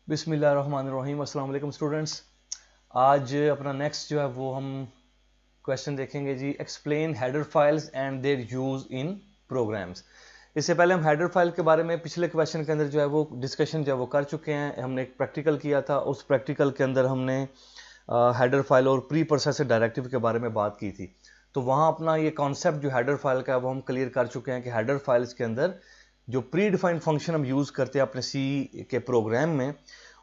बिस्मिल्लाहिर्रहमानिर्रहीम। अस्सलाम वालेकुम स्टूडेंट्स। आज अपना नेक्स्ट जो है वो हम क्वेश्चन देखेंगे जी, explain header files and their use in programs. इससे पहले हम हेडर फाइल के बारे में पिछले क्वेश्चन के अंदर जो है वो डिस्कशन जो है वो कर चुके हैं। हमने एक प्रैक्टिकल किया था, उस प्रैक्टिकल के अंदर हमने हेडर फाइल और प्री प्रोसेसर डायरेक्टिव के बारे में बात की थी। तो वहाँ अपना ये कॉन्सेप्ट जो हेडर फाइल का है वो हम क्लियर कर चुके हैं कि हेडर फाइल्स के अंदर जो प्री डिफाइंड फंक्शन हम यूज़ करते हैं अपने सी के प्रोग्राम में,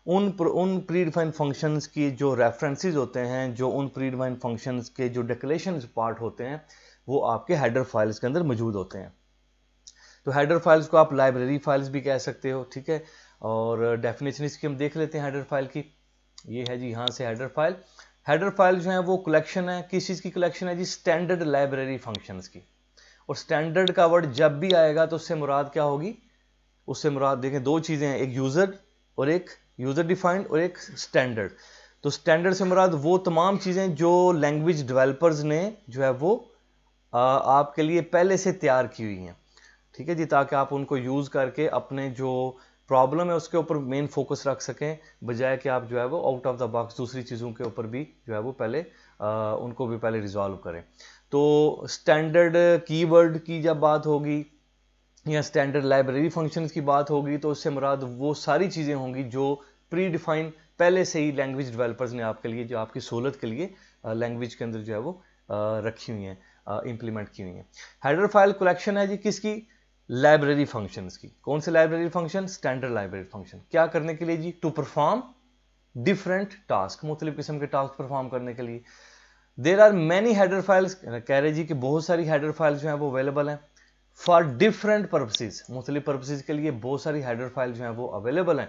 उन प्री डिफाइंड फंक्शंस की जो रेफरेंसेस होते हैं, जो उन प्री डिफाइंड फंक्शंस के जो डिक्लेरेशन पार्ट होते हैं, वो आपके हेडर फाइल्स के अंदर मौजूद होते हैं। तो हेडर फाइल्स को आप लाइब्रेरी फाइल्स भी कह सकते हो, ठीक है। और डेफिनेशन इसकी हम देख लेते हैं हेडर फाइल की। ये है जी, यहाँ से हेडर फाइल। हेडर फाइल जो है वो कलेक्शन है, किस चीज़ की कलेक्शन है जी? स्टैंडर्ड लाइब्रेरी फंक्शंस की। और स्टैंडर्ड का वर्ड जब भी आएगा तो उससे मुराद क्या होगी? उससे मुराद देखें दो चीज़ें हैं, एक यूज़र और एक यूज़र डिफाइंड और एक स्टैंडर्ड। तो स्टैंडर्ड से मुराद वो तमाम चीज़ें जो लैंग्वेज डेवलपर्स ने जो है वो आपके लिए पहले से तैयार की हुई हैं, ठीक है जी, ताकि आप उनको यूज़ करके अपने जो प्रॉब्लम है उसके ऊपर मेन फोकस रख सकें, बजाय कि आप जो है वो आउट ऑफ द बॉक्स दूसरी चीज़ों के ऊपर भी जो है वो पहले उनको भी पहले रिजॉल्व करें। तो स्टैंडर्ड कीवर्ड की जब बात होगी या स्टैंडर्ड लाइब्रेरी फंक्शंस की बात होगी, तो उससे मुराद वो सारी चीज़ें होंगी जो प्री डिफाइन पहले से ही लैंग्वेज डेवलपर्स ने आपके लिए, जो आपकी सहूलत के लिए लैंग्वेज के अंदर जो है वो रखी हुई हैं, इंप्लीमेंट की हुई हैं। हेडर फाइल कलेक्शन है जी किसकी? लाइब्रेरी फंक्शंस की। कौन से library function? Standard library function. क्या करने के लिए जी? टू परफॉर्म डिफरेंट टास्क, मुख्तलिफ किस्म के टास्क परफॉर्म करने के लिए। There are many header files, कह रहे जी कि बहुत सारी हेडर फाइल्स जो हैं वो अवेलेबल हैं फॉर डिफरेंट पर्पसेज, मुख्तलिफ पर्पसेज के लिए बहुत सारी हेडर फाइल जो हैं वो अवेलेबल हैं।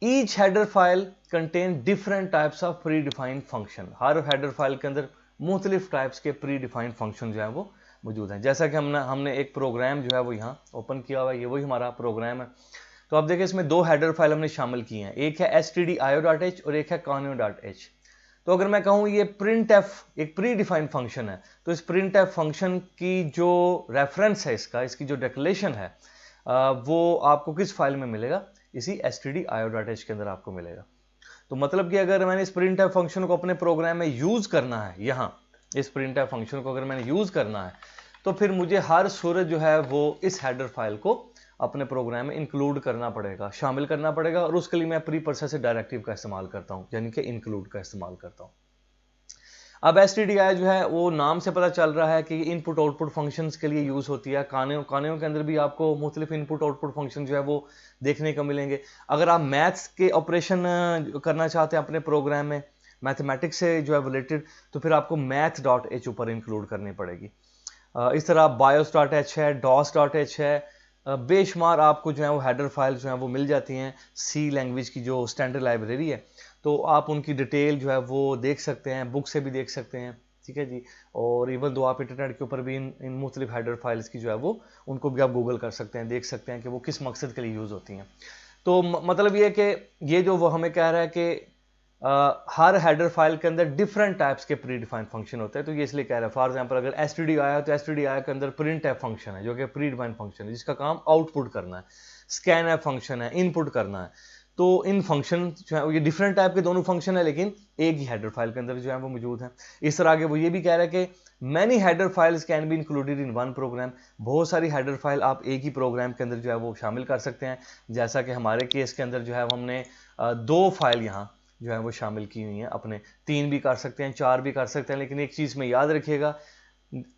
Each header file contain different types of pre defined function. Her header file के अंदर मुख्तलिफ टाइप्स के प्री डिफाइंड फंक्शन जो है वो मौजूद हैं। जैसा कि हमने एक प्रोग्राम जो है वो यहाँ ओपन किया हुआ है, ये वही हमारा प्रोग्राम है। तो आप देखिए इसमें दो हेडर फाइल हमने शामिल की हैं, एक है stdio.h और एक है conio.h। तो अगर मैं कहूँ ये printf एक प्री डिफाइंड फंक्शन है, तो इस printf फंक्शन की जो रेफरेंस है, इसकी जो डिक्लेरेशन है, वो आपको किस फाइल में मिलेगा? इसी stdio.h के अंदर आपको मिलेगा। तो मतलब कि अगर मैंने इस printf फंक्शन को अपने प्रोग्राम में यूज करना है, यहाँ इस printf फंक्शन को अगर मैंने यूज करना है, तो फिर मुझे हर सूरत जो है वो इस हेडर फाइल को अपने प्रोग्राम में इंक्लूड करना पड़ेगा, शामिल करना पड़ेगा। और उसके लिए मैं प्री प्रोसेसर डायरेक्टिव का इस्तेमाल करता हूं, यानी कि इंक्लूड का इस्तेमाल करता हूं। अब stdi जो है वो नाम से पता चल रहा है कि इनपुट आउटपुट फंक्शंस के लिए यूज होती है। कानियों के अंदर भी आपको मुख्तलिफ इनपुट आउटपुट फंक्शन जो है वो देखने को मिलेंगे। अगर आप मैथ्स के ऑपरेशन करना चाहते हैं अपने प्रोग्राम में, मैथमेटिक्स से जो है रिलेटेड, तो फिर आपको math.h ऊपर इंक्लूड करनी पड़ेगी। इस तरह bios.h है, dos.h है, बेशुमार आपको जो है वो हेडर फाइल जो है वो मिल जाती हैं सी लैंग्वेज की जो स्टैंडर्ड लाइब्रेरी है। तो आप उनकी डिटेल जो है वो देख सकते हैं, बुक से भी देख सकते हैं, ठीक है जी। और इवन दो आप इंटरनेट के ऊपर भी इन मुख्तलिफ हेडर फाइल्स की जो है वो उनको भी आप गूगल कर सकते हैं, देख सकते हैं कि वो किस मकसद के लिए यूज़ होती हैं। तो मतलब ये कि ये जो वो हमें कह रहा है कि हर हेडर फाइल के अंदर डिफरेंट टाइप्स के प्री डिफाइंड फंक्शन होते हैं। तो ये इसलिए कह रहा है, फॉर एग्जांपल अगर stdio आया तो stdio के अंदर प्रिंट एफ फंक्शन है जो कि प्री डिफाइंड फंक्शन है, जिसका काम आउटपुट करना है। स्कैन एफ फंक्शन है, इनपुट करना है। तो इन फंक्शन जो है ये डिफरेंट टाइप के दोनों फंक्शन है, लेकिन एक ही हेडर फाइल के अंदर जो है वो मौजूद है। इस तरह आगे वो ये भी कह रहा है कि many header files can be included in one program. बहुत सारी हेडर फाइल आप एक ही प्रोग्राम के अंदर जो है वो शामिल कर सकते हैं। जैसा कि हमारे केस के अंदर जो है हमने दो फाइल यहाँ जो है वो शामिल की हुई हैं, अपने तीन भी कर सकते हैं, चार भी कर सकते हैं। लेकिन एक चीज़ में याद रखिएगा,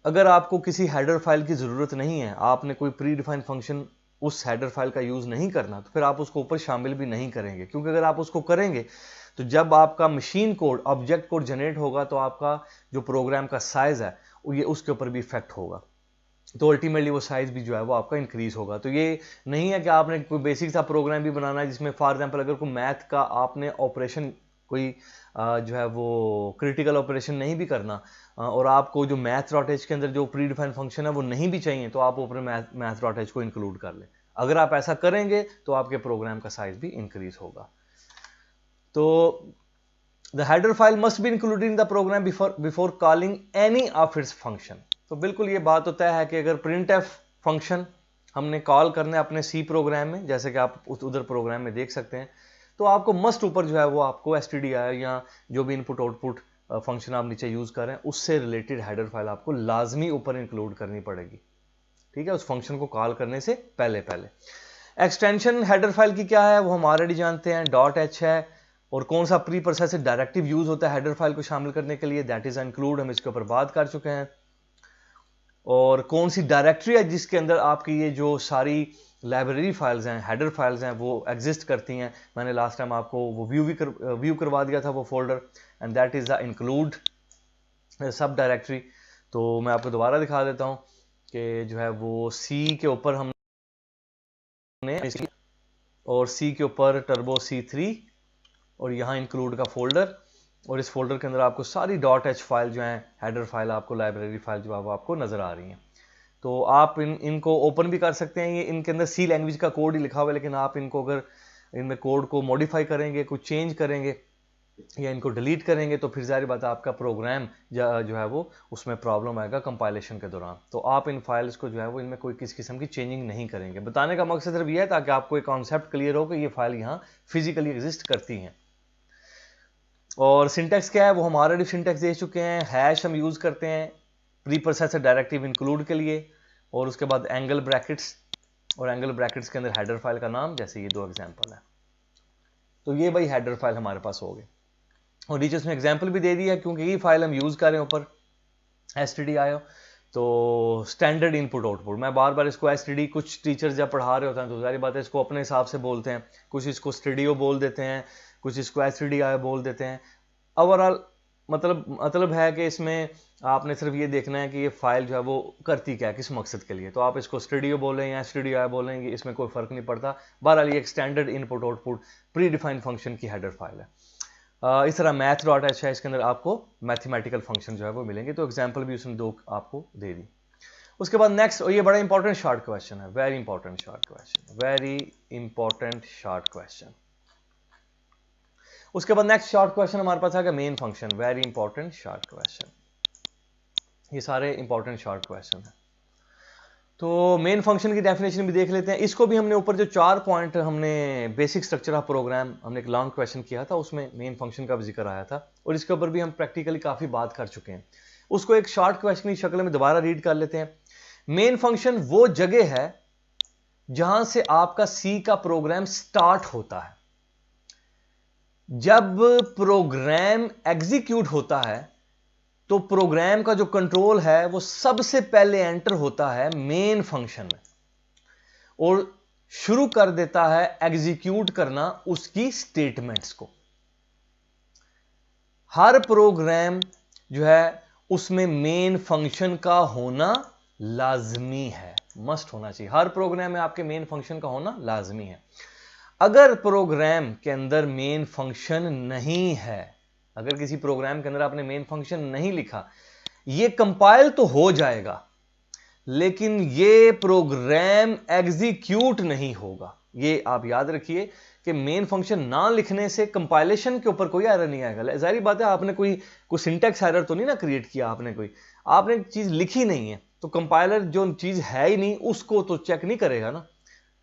अगर आपको किसी हेडर फाइल की ज़रूरत नहीं है, आपने कोई प्री डिफाइंड फंक्शन उस हेडर फाइल का यूज़ नहीं करना, तो फिर आप उसको ऊपर शामिल भी नहीं करेंगे। क्योंकि अगर आप उसको करेंगे तो जब आपका machine code, object code generate होगा, तो आपका जो प्रोग्राम का साइज़ है ये उसके ऊपर भी इफेक्ट होगा। तो अल्टीमेटली वो साइज भी जो है वो आपका इंक्रीज होगा। तो ये नहीं है कि आपने कोई बेसिक सा प्रोग्राम भी बनाना है जिसमें फॉर एग्जांपल अगर कोई मैथ का आपने ऑपरेशन कोई जो है वो क्रिटिकल ऑपरेशन नहीं भी करना, और आपको जो मैथ.h के अंदर जो प्री डिफाइंड फंक्शन है वो नहीं भी चाहिए, तो आप ऊपर मैथ.h को इंक्लूड कर लें। अगर आप ऐसा करेंगे तो आपके प्रोग्राम का साइज भी इंक्रीज होगा। तो The header file must be included in the program before calling any of its function। तो बिल्कुल ये बात होता है कि अगर printf फंक्शन हमने कॉल करना है अपने सी प्रोग्राम में, जैसे कि आप उधर प्रोग्राम में देख सकते हैं, तो आपको मस्ट ऊपर जो है वो आपको stdio या जो भी इनपुट आउटपुट फंक्शन आप नीचे यूज कर रहे हैं उससे रिलेटेड हेडर फाइल आपको लाजमी ऊपर इंक्लूड करनी पड़ेगी, ठीक है, उस फंक्शन को कॉल करने से पहले पहले। एक्सटेंशन हेडर फाइल की क्या है वो हम ऑलरेडी जानते हैं, .h है, और कौन सा प्री प्रोसेस्ड डायरेक्टिव यूज होता है हेडर फाइल को शामिल करने के लिए, दैट इज इंक्लूड, हम इसके ऊपर बात कर चुके हैं। और कौन सी डायरेक्टरी है जिसके अंदर आपकी ये जो सारी लाइब्रेरी फाइल्स हैं, हेडर फाइल्स हैं, वो एग्जिस्ट करती हैं। मैंने लास्ट टाइम आपको वो व्यू करवा दिया था वो folder, and that is the include सब डायरेक्टरी। तो मैं आपको दोबारा दिखा देता हूं कि जो है वो सी के ऊपर हमने और सी के ऊपर टर्बो C3 और यहाँ इंक्लूड का फोल्डर, और इस फोल्डर के अंदर आपको सारी .h फाइल जो है हेडर फाइल आपको लाइब्रेरी फाइल जो है वो आपको नजर आ रही हैं। तो आप इनको ओपन भी कर सकते हैं, ये इनके अंदर सी लैंग्वेज का कोड ही लिखा हुआ है, लेकिन आप इनको अगर इनमें कोड को मॉडिफाई करेंगे, कुछ चेंज करेंगे या इनको डिलीट करेंगे तो फिर जाहिर बात है आपका प्रोग्राम जो है वो उसमें प्रॉब्लम आएगा कंपाइलेशन के दौरान। तो आप इन फाइल्स को जो है वो इनमें कोई किसी किस्म की चेंजिंग नहीं करेंगे। बताने का मकसद सिर्फ ये है ताकि आपको एक कॉन्सेप्ट क्लियर हो कि ये फाइल यहाँ फिजिकली एग्जिस्ट करती हैं। और सिंटेक्स क्या है वो हम ऑलरेडी सिंटेक्स दे चुके हैं। हैश हम यूज करते हैं प्री प्रोसेसर डायरेक्टिव इंक्लूड के लिए, और उसके बाद एंगल ब्रैकेट्स, और एंगल ब्रैकेट्स के अंदर हेडर फाइल का नाम, जैसे ये दो एग्जांपल है। तो ये भाई हेडर फाइल हमारे पास हो गए, और नीचे उसमें एग्जांपल भी दे दिया क्योंकि ये फाइल हम यूज कर रहे हैं ऊपर stdio। तो स्टैंडर्ड इनपुट आउटपुट, मैं बार बार इसको std, कुछ टीचर्स जब पढ़ा रहे होते हैं तो जाहिर बात है इसको अपने हिसाब से बोलते हैं, कुछ इसको स्टूडियो बोल देते हैं, कुछ इसको stdio बोल देते हैं। ओवरऑल मतलब है कि इसमें आपने सिर्फ ये देखना है कि ये फाइल जो है वो करती क्या है, किस मकसद के लिए। तो आप इसको स्टूडियो बोलें या stdio बोलेंगे, इसमें कोई फर्क नहीं पड़ता। बहरहाल ये एक standard input output pre defined function की हेडर फाइल है। इस तरह math.h है, इसके अंदर आपको मैथमेटिकल फंक्शन जो है वो मिलेंगे। तो एग्जांपल भी उसने दो आपको दे दी। उसके बाद नेक्स्ट, और ये बड़ा इंपॉर्टेंट शॉर्ट क्वेश्चन है, very important short question, very important short question. उसके बाद नेक्स्ट शॉर्ट क्वेश्चन हमारे पास आ गया main function, very important short question. ये सारे इंपॉर्टेंट शॉर्ट क्वेश्चन है। तो मेन फंक्शन की डेफिनेशन भी देख लेते हैं। इसको भी हमने ऊपर जो 4 पॉइंट हमने बेसिक स्ट्रक्चर ऑफ प्रोग्राम हमने एक लॉन्ग क्वेश्चन किया था, उसमें मेन फंक्शन का भी जिक्र आया था, और इसके ऊपर भी हम प्रैक्टिकली काफी बात कर चुके हैं। उसको एक शॉर्ट क्वेश्चन की शक्ल में दोबारा रीड कर लेते हैं। मेन फंक्शन वो जगह है जहां से आपका सी का प्रोग्राम स्टार्ट होता है। जब प्रोग्राम एग्जीक्यूट होता है तो प्रोग्राम का जो कंट्रोल है वो सबसे पहले एंटर होता है मेन फंक्शन में, और शुरू कर देता है एग्जीक्यूट करना उसकी स्टेटमेंट्स को। हर प्रोग्राम जो है उसमें मेन फंक्शन का होना लाजमी है, मस्ट होना चाहिए। हर प्रोग्राम में आपके मेन फंक्शन का होना लाजमी है। अगर प्रोग्राम के अंदर मेन फंक्शन नहीं है, अगर किसी प्रोग्राम के अंदर आपने मेन फंक्शन नहीं लिखा, ये कंपाइल तो हो जाएगा लेकिन ये प्रोग्राम एग्जीक्यूट नहीं होगा। ये आप याद रखिए कि मेन फंक्शन ना लिखने से कंपाइलेशन के ऊपर कोई एरर नहीं आएगा। जाहिर बात है आपने कोई सिंटैक्स एरर तो नहीं ना क्रिएट किया, आपने चीज लिखी नहीं है, तो कंपाइलर जो चीज है ही नहीं उसको तो चेक नहीं करेगा ना।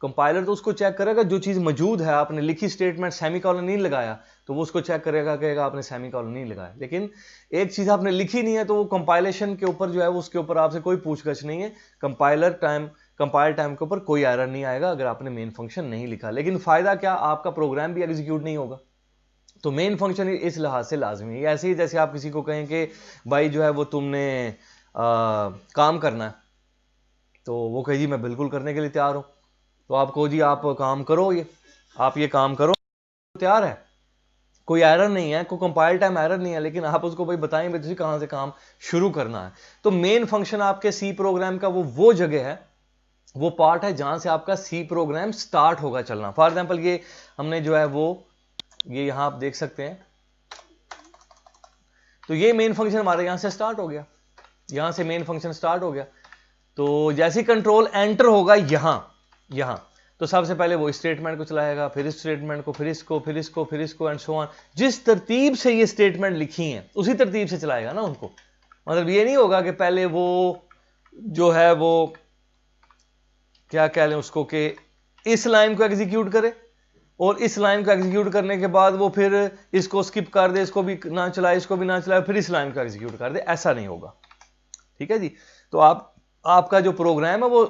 कंपाइलर तो उसको चेक करेगा जो चीज मौजूद है, आपने लिखी स्टेटमेंट सेमीकोलन नहीं लगाया तो वो उसको चेक करेगा, कहेगा आपने सेमीकोलन नहीं लगाया। लेकिन एक चीज आपने लिखी नहीं है तो वो कंपाइलेशन के ऊपर जो है उसके ऊपर आपसे कोई पूछगछ नहीं है। कंपाइल टाइम के ऊपर कोई एरर नहीं आएगा अगर आपने मेन फंक्शन नहीं लिखा। लेकिन फायदा क्या, आपका प्रोग्राम भी एग्जीक्यूट नहीं होगा। तो मेन फंक्शन इस लिहाज से लाजमी है। ऐसे ही जैसे आप किसी को कहें कि भाई जो है वो तुमने काम करना है, तो वो कहे जी मैं बिल्कुल करने के लिए तैयार हूं। तो आप कहो जी आप काम करो, आप ये काम करो, तैयार है, कोई एरर नहीं है, कोई कंपाइल टाइम एरर नहीं है, लेकिन आप उसको भाई बताएं भाई कहां से काम शुरू करना है। तो मेन फंक्शन आपके सी प्रोग्राम का वो जगह है, वो पार्ट है जहां से आपका सी प्रोग्राम स्टार्ट होगा चलना। फॉर एग्जांपल ये हमने जो है वो ये यहां आप देख सकते हैं, तो ये मेन फंक्शन हमारे यहां से स्टार्ट हो गया, यहां से मेन फंक्शन स्टार्ट हो गया। तो जैसे कंट्रोल एंटर होगा यहां तो सबसे पहले वो स्टेटमेंट को चलाएगा, फिर इस स्टेटमेंट को, फिर इसको, फिर इसको, फिर इसको एंड सो ऑन। जिस तरतीब से ये स्टेटमेंट लिखी हैं उसी तरतीब से चलाएगा ना उनको। मतलब ये नहीं होगा कि पहले वो जो है वो क्या कह लें उसको कि इस लाइन को एग्जीक्यूट करे और इस लाइन को एग्जीक्यूट करने के बाद वो फिर इसको स्किप कर दे, इसको भी ना चलाए, इसको भी ना चलाए, फिर इस लाइन को एग्जीक्यूट कर दे, ऐसा नहीं होगा। ठीक है जी। तो आपका जो प्रोग्राम है वो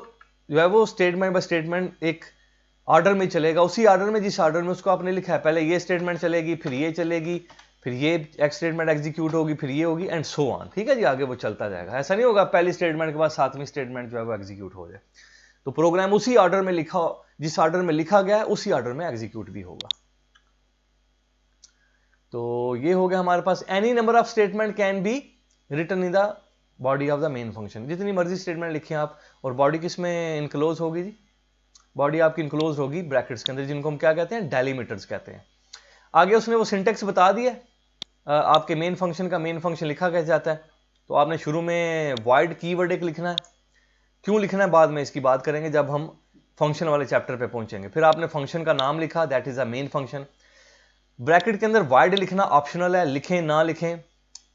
जो है वो स्टेटमेंट बाय स्टेटमेंट एक ऑर्डर में चलेगा, उसी ऑर्डर में जिस ऑर्डर में उसको आपने लिखा है। पहले ये स्टेटमेंट चलेगी, फिर ये चलेगी, फिर ये स्टेटमेंट एग्जीक्यूट होगी, फिर ये होगी, एंड सो ऑन। ठीक है जी, आगे वो चलता जाएगा। ऐसा नहीं होगा पहली स्टेटमेंट के बाद सातवीं स्टेटमेंट जो है वो एग्जीक्यूट हो जाए। तो प्रोग्राम उसी ऑर्डर में लिखा, जिस ऑर्डर में लिखा गया है उसी ऑर्डर में एग्जीक्यूट भी होगा। तो ये हो गया हमारे पास, any number of statement can be written in the body of the main function. जितनी मर्जी स्टेटमेंट लिखें आप, और बॉडी किस में इनक्लोज होगी जी? बॉडी आपकी इनक्लोज होगी ब्रैकेट्स के अंदर, जिनको हम क्या कहते हैं? डेलीमीटर्स कहते हैं। आगे उसने वो सिंटेक्स बता दिया आपके मेन फंक्शन का। मेन फंक्शन लिखा कैसे जाता है? तो आपने शुरू में वॉइड कीवर्ड एक लिखना है। क्यों लिखना है बाद में इसकी बात करेंगे जब हम फंक्शन वाले चैप्टर पे पहुंचेंगे। फिर आपने फंक्शन का नाम लिखा, that is a main function. Bracket के अंदर वॉइड लिखना ऑप्शनल है, लिखें ना लिखें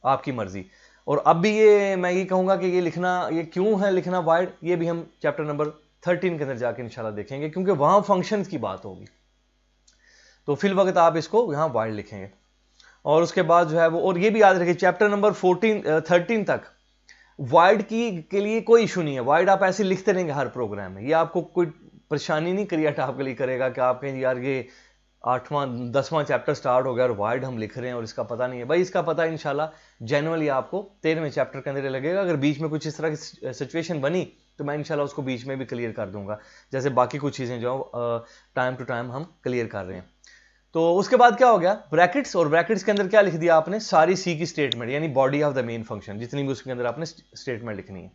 आपकी मर्जी। और अब भी ये मैं ये कहूंगा कि ये लिखना, ये क्यों है लिखना वॉइड, ये भी हम चैप्टर नंबर 13 के अंदर जाके इंशाल्लाह देखेंगे, क्योंकि वहां फंक्शंस की बात होगी। तो फिल वक्त आप इसको यहां वॉइड लिखेंगे। और उसके बाद जो है वो, और ये भी याद रखिए चैप्टर नंबर 13 तक वॉइड की के लिए कोई इशू नहीं है। वॉइड आप ऐसे लिखते रहेंगे हर प्रोग्राम में, ये आपको कोई परेशानी नहीं क्रिएट आपके लिए करेगा कि आप कहें यार ये 8वां 10वां चैप्टर स्टार्ट हो गया और वॉइड हम लिख रहे हैं और इसका पता नहीं है। भाई इसका पता इंशाल्लाह जनरली आपको 13वें चैप्टर के अंदर लगेगा। अगर बीच में कुछ इस तरह की सिचुएशन बनी तो मैं इंशाल्लाह उसको बीच में भी क्लियर कर दूंगा, जैसे बाकी कुछ चीजें जो टाइम टू टाइम हम क्लियर कर रहे हैं। तो उसके बाद क्या हो गया? ब्रैकेट्स। और ब्रैकेट्स के अंदर क्या लिख दिया आपने? सारी सी की स्टेटमेंट, यानी body of the main function, जितनी भी उसके अंदर आपने स्टेटमेंट लिखनी है।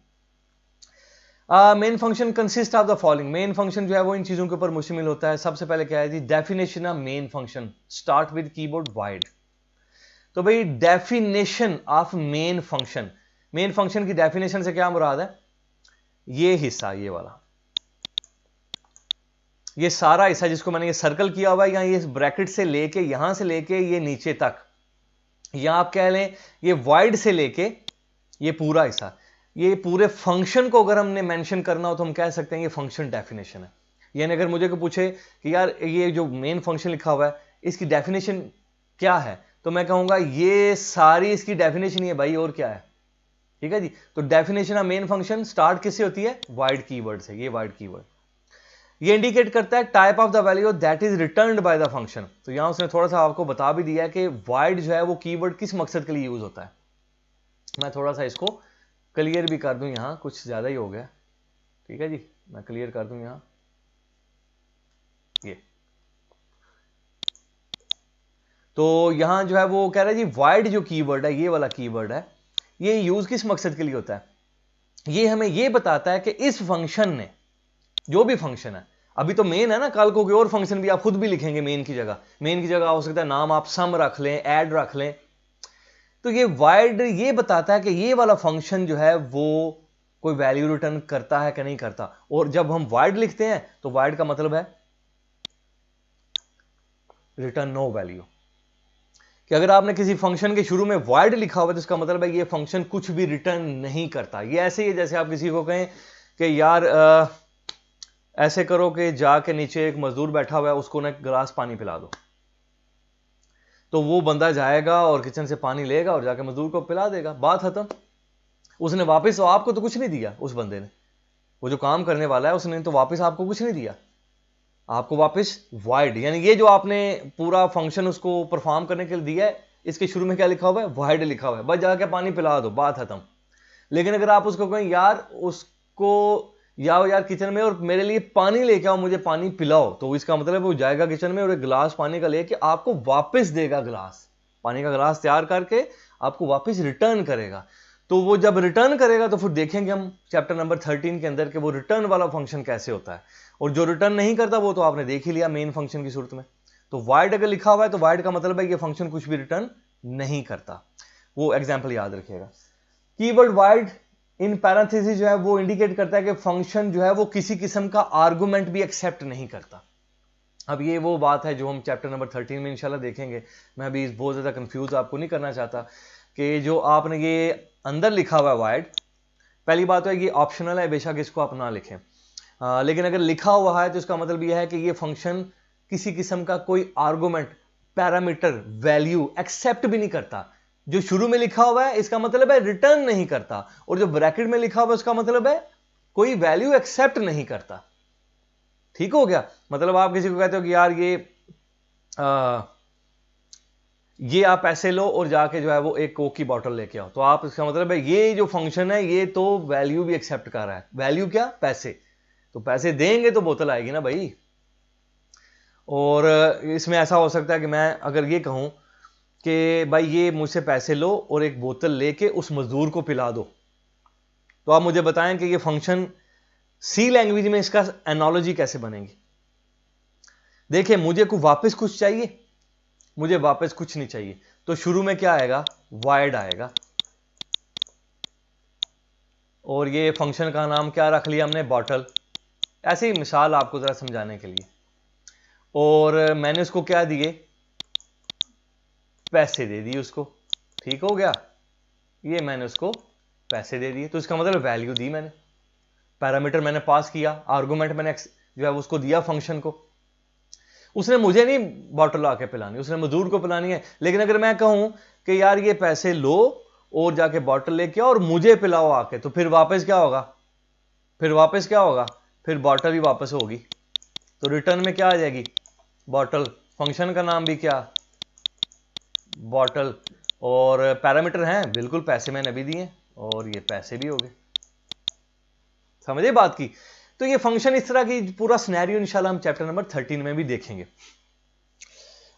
Main function consist of the following. Main function जो है वो इन चीजों के ऊपर मुश्तमिल होता है। सबसे पहले क्या है जी? Definition of main function start with keyword void. तो भाई definition of main function, main function की डेफिनेशन से क्या मुराद है? ये हिस्सा, ये वाला, ये सारा हिस्सा जिसको मैंने ये सर्कल किया हुआ है, या ये ब्रैकेट से लेके यहां से लेके ये नीचे तक, या आप कह लें ये वाइड से लेके ये पूरा हिस्सा, ये पूरे फंक्शन को अगर हमने मेंशन करना हो तो हम कह सकते हैं ये फंक्शन डेफिनेशन है। यानी अगर मुझे को पूछे कि यार ये जो मेन फंक्शन लिखा हुआ है इसकी डेफिनेशन क्या है, तो मैं कहूंगा ये सारी इसकी डेफिनेशन ही है भाई, और क्या है। ठीक है जी। तो definition of main function start किससे होती है? वाइड कीवर्ड से। ये वाइड कीवर्ड ये इंडिकेट करता है type of the value that is returned by the function. तो यहां उसने थोड़ा सा आपको बता भी दिया है कि वाइड जो है वो कीवर्ड किस मकसद के लिए यूज होता है। मैं थोड़ा सा इसको क्लियर भी कर दूं, यहां कुछ ज्यादा ही हो गया। ठीक है जी, मैं क्लियर कर दूं यहां ये। तो यहां जो है वो कह रहा है जी वाइड जो कीवर्ड है, ये वाला कीवर्ड है, ये यूज किस मकसद के लिए होता है? ये हमें ये बताता है कि इस फंक्शन ने, जो भी फंक्शन है, अभी तो मेन है ना, कल को कोई और फंक्शन भी आप खुद भी लिखेंगे मेन की जगह। मेन की जगह हो सकता है नाम आप सम रख लें, ऐड रख लें। तो ये वाइड ये बताता है कि ये वाला फंक्शन जो है वो कोई वैल्यू रिटर्न करता है कि नहीं करता। और जब हम वाइड लिखते हैं तो वाइड का मतलब है रिटर्न नो वैल्यू। कि अगर आपने किसी फंक्शन के शुरू में वाइड लिखा हुआ तो इसका मतलब है ये फंक्शन कुछ भी रिटर्न नहीं करता। ये ऐसे ही जैसे आप किसी को कहें कि यार ऐसे करो कि जाके नीचे एक मजदूर बैठा हुआ है, उसको ना एक गिलास पानी पिला दो। तो वो बंदा जाएगा और किचन से पानी लेगा और जाके मजदूर को पिला देगा, बात खत्म। उसने वापस तो आपको तो कुछ नहीं दिया, उस बंदे ने, वो जो काम करने वाला है उसने तो वापस आपको कुछ नहीं दिया, आपको वापस वाइड। यानी ये जो आपने पूरा फंक्शन उसको परफॉर्म करने के लिए दिया है, इसके शुरू में क्या लिखा हुआ है? वाइड लिखा हुआ है, बस जाके पानी पिला दो, बात खत्म। लेकिन अगर आप उसको कहें यार उसको जाओ यार किचन में और मेरे लिए पानी लेके आओ, मुझे पानी पिलाओ, तो इसका मतलब वो जाएगा किचन में और एक गिलास पानी का लेके आपको वापस देगा, गिलास पानी का गिलास तैयार करके आपको वापस रिटर्न करेगा। तो वो जब रिटर्न करेगा तो फिर देखेंगे हम चैप्टर नंबर 13 के अंदर कि वो रिटर्न वाला फंक्शन कैसे होता है। और जो रिटर्न नहीं करता वो तो आपने देख ही लिया मेन फंक्शन की सूरत में। तो वाइड अगर लिखा हुआ है तो वाइड का मतलब है ये फंक्शन कुछ भी रिटर्न नहीं करता। वो एग्जाम्पल याद रखिएगा। कीवर्ड वाइड इन पैरेंथेसिस जो है वो इंडिकेट करता है कि फंक्शन जो है वो किसी किस्म का आर्गुमेंट भी एक्सेप्ट नहीं करता। अब ये वो बात है जो हम चैप्टर नंबर 13 में इंशाल्लाह देखेंगे। मैं अभी बहुत ज्यादा कंफ्यूज आपको नहीं करना चाहता कि जो आपने ये अंदर लिखा हुआ है वाइड, पहली बात तो है ये ऑप्शनल है, बेशक इसको आप ना लिखें, लेकिन अगर लिखा हुआ है तो इसका मतलब यह है कि ये फंक्शन किसी किस्म का कोई आर्गुमेंट, पैरामीटर, वैल्यू एक्सेप्ट भी नहीं करता। जो शुरू में लिखा हुआ है इसका मतलब है रिटर्न नहीं करता, और जो ब्रैकेट में लिखा हुआ है उसका मतलब है कोई वैल्यू एक्सेप्ट नहीं करता। ठीक हो गया? मतलब आप किसी को कहते हो कि यार ये आप पैसे लो और जाके जो है वो एक कोक की बोतल लेके आओ, तो आप इसका मतलब है ये जो फंक्शन है ये तो वैल्यू भी एक्सेप्ट कर रहा है। वैल्यू क्या? पैसे। तो पैसे देंगे तो बोतल आएगी ना भाई। और इसमें ऐसा हो सकता है कि मैं अगर ये कहूं कि भाई ये मुझसे पैसे लो और एक बोतल लेके उस मजदूर को पिला दो, तो आप मुझे बताएं कि ये फंक्शन सी लैंग्वेज में इसका एनालॉजी कैसे बनेगी। देखिए, मुझे को वापस कुछ चाहिए, मुझे वापस कुछ नहीं चाहिए, तो शुरू में क्या आएगा? वाइड आएगा। और ये फंक्शन का नाम क्या रख लिया हमने? बॉटल। ऐसे ही मिसाल आपको जरा समझाने के लिए। और मैंने उसको क्या दिए? पैसे दे दिए उसको। ठीक हो गया? ये मैंने उसको पैसे दे दिए, तो इसका मतलब वैल्यू दी मैंने, पैरामीटर मैंने पास किया, आर्गुमेंट मैंने जो है उसको दिया फंक्शन को। उसने मुझे नहीं बॉटल आके पिलानी, उसने मजदूर को पिलानी है। लेकिन अगर मैं कहूं कि यार ये पैसे लो और जाके बॉटल लेके आओ और मुझे पिलाओ आके, तो फिर वापस क्या होगा? फिर वापस क्या होगा? फिर बॉटल ही वापस होगी। तो रिटर्न में क्या आ जाएगी? बॉटल। फंक्शन का नाम भी क्या? बॉटल। और पैरामीटर हैं बिल्कुल पैसे मैंने अभी दिए, और ये पैसे भी हो गए। समझे बात की? तो ये फंक्शन इस तरह की पूरा सिनेरियो इंशाल्लाह हम चैप्टर नंबर 13 में भी देखेंगे।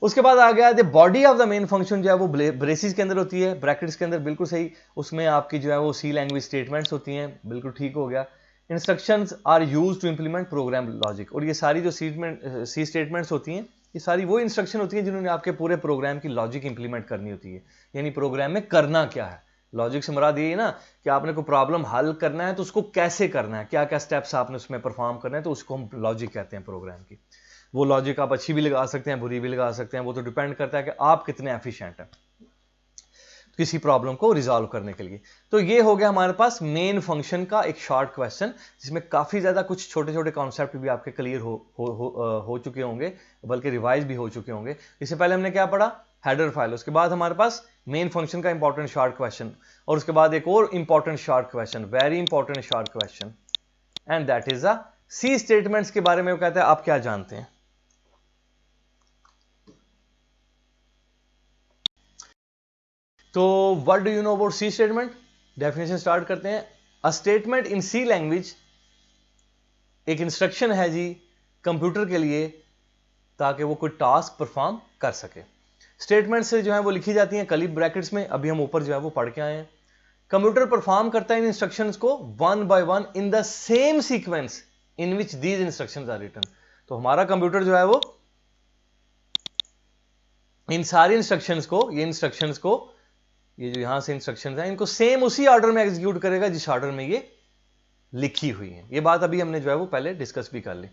उसके बाद आ गया the body of the main function, जो है वो ब्रेसिस के अंदर होती है, ब्रैकेट्स के अंदर, बिल्कुल सही। उसमें आपकी जो है वो सी लैंग्वेज स्टेटमेंट्स होती हैं, बिल्कुल ठीक हो गया। Instructions are used to implement program logic, और ये सारी जो सी स्टेटमेंट्स होती हैं, ये सारी वो इंस्ट्रक्शन होती हैं जिन्होंने आपके पूरे प्रोग्राम की लॉजिक इंप्लीमेंट करनी होती है। यानी प्रोग्राम में करना क्या है। लॉजिक से मुराद ये ना कि आपने कोई प्रॉब्लम हल करना है तो उसको कैसे करना है, क्या क्या स्टेप्स आपने उसमें परफॉर्म करना है, तो उसको हम लॉजिक कहते हैं प्रोग्राम की। वो लॉजिक आप अच्छी भी लगा सकते हैं, बुरी भी लगा सकते हैं, वो तो डिपेंड करता है कि आप कितने एफिशिएंट हैं किसी प्रॉब्लम को रिजॉल्व करने के लिए। तो ये हो गया हमारे पास मेन फंक्शन का एक शॉर्ट क्वेश्चन, जिसमें काफी ज्यादा कुछ छोटे छोटे कॉन्सेप्ट भी आपके क्लियर हो चुके होंगे, बल्कि रिवाइज भी हो चुके होंगे। इससे पहले हमने क्या पढ़ा? Header file. उसके बाद हमारे पास मेन फंक्शन का इंपॉर्टेंट शॉर्ट क्वेश्चन, और उसके बाद एक और important short question, very important short question, and that is the C statements के बारे में वो कहते हैं आप क्या जानते हैं। तो what do you know about C statement? Definition start करते हैं। A statement in C language एक इंस्ट्रक्शन है जी कंप्यूटर के लिए, ताकि वो कोई टास्क परफॉर्म कर सके। स्टेटमेंट से जो है वो लिखी जाती हैं कली ब्रैकेट्स में, अभी हम ऊपर जो है वो पढ़ के आए हैं। कंप्यूटर परफॉर्म करता है इन इंस्ट्रक्शंस को one by one in the same sequence in which these instructions are written. तो हमारा कंप्यूटर जो है वो इन सारी इंस्ट्रक्शंस को, ये जो यहां से इंस्ट्रक्शंस हैं, इनको सेम उसी ऑर्डर में एग्जीक्यूट करेगा जिस ऑर्डर में ये लिखी हुई है। ये बात अभी हमने जो है वो पहले डिस्कस भी कर ली।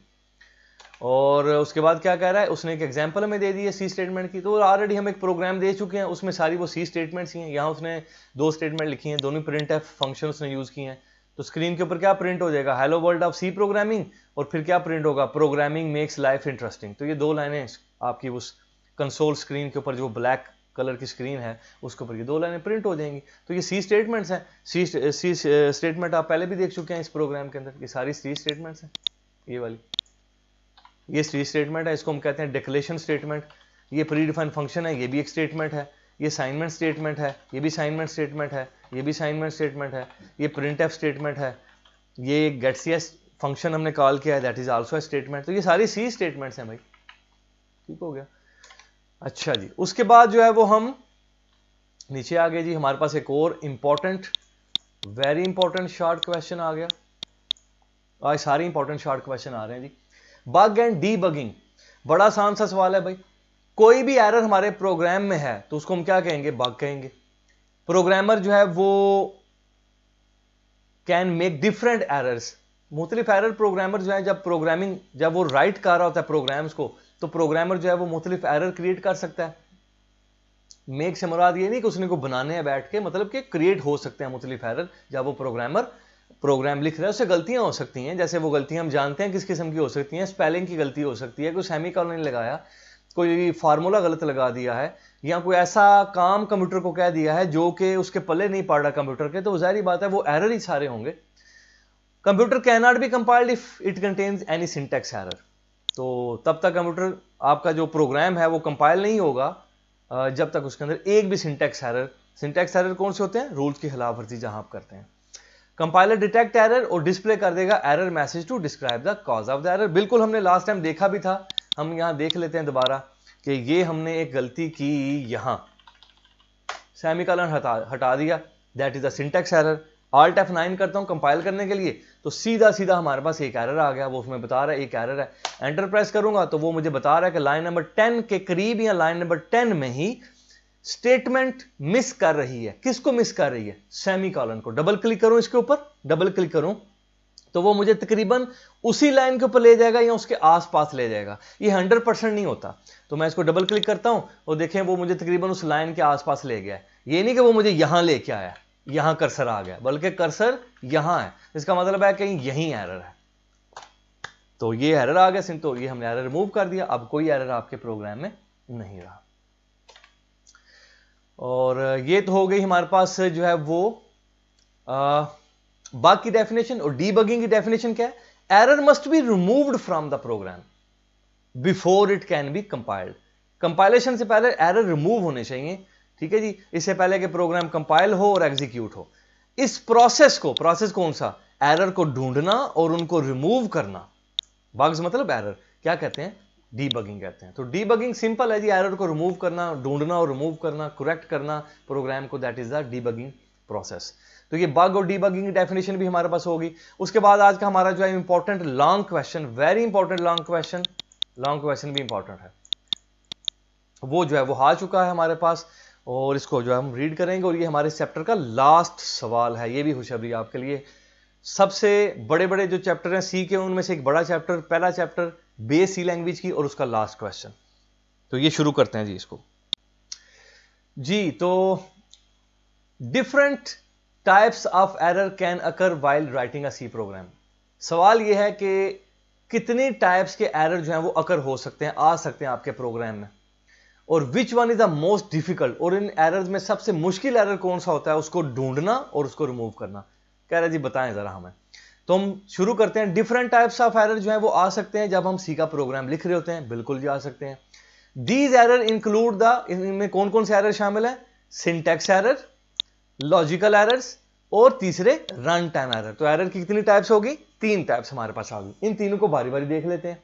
और उसके बाद क्या कह रहा है? उसने एक एग्जांपल हमें दे दी है सी स्टेटमेंट की। तो ऑलरेडी हम एक प्रोग्राम दे चुके हैं, उसमें सारी वो सी स्टेटमेंट्स ही हैं। यहाँ उसने दो स्टेटमेंट लिखी हैं, दोनों प्रिंट एफ फंक्शन उसने यूज किए हैं। तो स्क्रीन के ऊपर क्या प्रिंट हो जाएगा? Hello world of C programming, और फिर क्या प्रिंट होगा? Programming makes life interesting. तो ये दो लाइनें आपकी उस कंसोल स्क्रीन के ऊपर, जो ब्लैक कलर की स्क्रीन है उसके ऊपर ये दो लाइनें प्रिंट हो जाएंगी। तो ये सी स्टेटमेंट्स हैं। सी स्टेटमेंट आप पहले भी देख चुके हैं इस प्रोग्राम के अंदर, ये सारी सी स्टेटमेंट्स हैं। ये वाली ये सी स्टेटमेंट है, इसको हम कहते हैं डिक्लेरेशन स्टेटमेंट। ये प्री डिफाइंड फंक्शन है, ये भी एक स्टेटमेंट है। ये असाइनमेंट स्टेटमेंट है, ये भी असाइनमेंट स्टेटमेंट है। ये भी असाइनमेंट स्टेटमेंट है। ये प्रिंट एफ स्टेटमेंट है। ये गेटसीएस फंक्शन हमने कॉल किया है, that is also a statement. तो ये सारी सी स्टेटमेंट्स हैं भाई। ठीक हो गया? अच्छा जी, उसके बाद जो है वो हम नीचे आ गए जी। हमारे पास एक और important, very important short question आ गया। आज सारे इंपॉर्टेंट शॉर्ट क्वेश्चन आ रहे हैं जी। बग एंड डीबगिंग, बड़ा आसान सा सवाल है भाई। कोई भी एरर हमारे प्रोग्राम में है तो उसको हम क्या कहेंगे? बग कहेंगे। प्रोग्रामर जो है वो कैन मेक डिफरेंट एरर्स, मुख्तलिफ एरर प्रोग्रामर जो है जब वो राइट कर रहा होता है प्रोग्राम्स को, तो प्रोग्रामर जो है वो मुख्तलिफ एरर क्रिएट कर सकता है। मेक से मुराद ये नहीं कि उसने को बनाने हैं बैठ के, मतलब कि क्रिएट हो सकते हैं मुख्तलिफ एरर जब वो प्रोग्रामर प्रोग्राम लिख रहा है उससे गलतियां हो सकती हैं। जैसे वो गलतियां हम जानते हैं किस किस्म की हो सकती हैं, स्पेलिंग की गलती हो सकती है, कोई सेमीकोलन नहीं लगाया, कोई फार्मूला गलत लगा दिया है, या कोई ऐसा काम कंप्यूटर को कह दिया है जो कि उसके पल्ले नहीं पड़ रहा कंप्यूटर के, तो जाहिर बात है वो एरर ही सारे होंगे। Computer can not be compiled if it contains any syntax error. तो तब तक कंप्यूटर आपका जो प्रोग्राम है वो कंपाइल नहीं होगा जब तक उसके अंदर एक भी सिंटैक्स एरर कौन से होते हैं, रूल्स की खिलाफ वर्जी जहां आप करते हैं। कंपाइलर डिटेक्ट एरर और डिस्प्ले कर देगा error message to describe the cause of the error. बिल्कुल हमने लास्ट टाइम देखा भी था, हम यहां देख लेते हैं दोबारा कि ये हमने एक गलती की, यहां सेमीकोलन हटा दिया, that is the syntax error. Alt F9 करता हूं कंपाइल करने के लिए, तो सीधा सीधा हमारे पास एक एरर आ गया, वो उसमें बता रहा है एक एरर है। एंटर प्रेस करूंगा तो वो मुझे बता रहा है कि लाइन नंबर 10 के करीब या लाइन नंबर 10 में ही स्टेटमेंट मिस कर रही है। किसको मिस कर रही है, सेमीकोलन को। डबल क्लिक करूं इसके ऊपर, डबल क्लिक करूं तो वो मुझे तकरीबन उसी लाइन के ऊपर ले जाएगा या उसके आसपास ले जाएगा। ये 100% नहीं होता, तो मैं इसको डबल क्लिक करता हूं और देखें वो मुझे तकरीबन उस लाइन के आसपास ले गया है। ये नहीं कि वो मुझे यहां लेके आया, यहां कर्सर आ गया, बल्कि कर्सर यहां है, इसका मतलब है कहीं यहीं एरर है। तो ये एरर आ गया, तो ये हमने एरर रिमूव कर दिया, अब कोई एरर आपके प्रोग्राम में नहीं रहा। और ये तो हो गई हमारे पास जो है वो बग की डेफिनेशन। और डीबगिंग की डेफिनेशन क्या है, error must be removed from the programme before it can be compiled. Compilation से पहले एरर रिमूव होने चाहिए, ठीक है जी, इससे पहले कि प्रोग्राम कंपाइल हो और एग्जीक्यूट हो। इस प्रोसेस कौन सा, एरर को ढूंढना और उनको रिमूव करना। बग्स मतलब एरर, क्या कहते हैं, डीबगिंग कहते हैं। तो डीबगिंग सिंपल है जी, एरर को रिमूव करना, ढूंढना और रिमूव करना, करेक्ट करना प्रोग्राम को, that is the debugging process. तो ये बग और डीबगिंग की डेफिनेशन भी हमारे पास होगी। उसके बाद आज का हमारा जो है important long question, very important long question भी इंपॉर्टेंट है, वो जो है वो आ चुका है हमारे पास, और इसको जो है हम रीड करेंगे। और ये हमारे चैप्टर का लास्ट सवाल है, ये भी खुशखबरी आपके लिए। सबसे बड़े बड़े जो चैप्टर हैं सी के, उनमें से एक बड़ा चैप्टर, पहला चैप्टर बेस सी लैंग्वेज की, और उसका लास्ट क्वेश्चन। तो ये शुरू करते हैं जी इसको जी। तो different types of error can occur while writing a C program. सवाल यह है कि कितनी टाइप्स के एरर जो हैं वो अकर हो सकते हैं, आ सकते हैं आपके प्रोग्राम में, और which one is the most difficult, और इन एरर्स में सबसे मुश्किल एरर कौन सा होता है, उसको ढूंढना और उसको रिमूव करना। कह रहे जी बताएं जरा हमें। तो हम शुरू करते हैं। डिफरेंट टाइप्स ऑफ एरर जो है वो आ सकते हैं जब हम सी का प्रोग्राम लिख रहे होते हैं, बिल्कुल जी आ सकते हैं। दीज एरर इंक्लूड द, इनमें कौन कौन से एरर शामिल है, सिंटैक्स एरर, लॉजिकल एरर्स, और तीसरे रन टाइम एरर। तो एरर की कितनी टाइप्स होगी, 3 टाइप्स हमारे पास आ गई। इन तीनों को बारी बारी देख लेते हैं,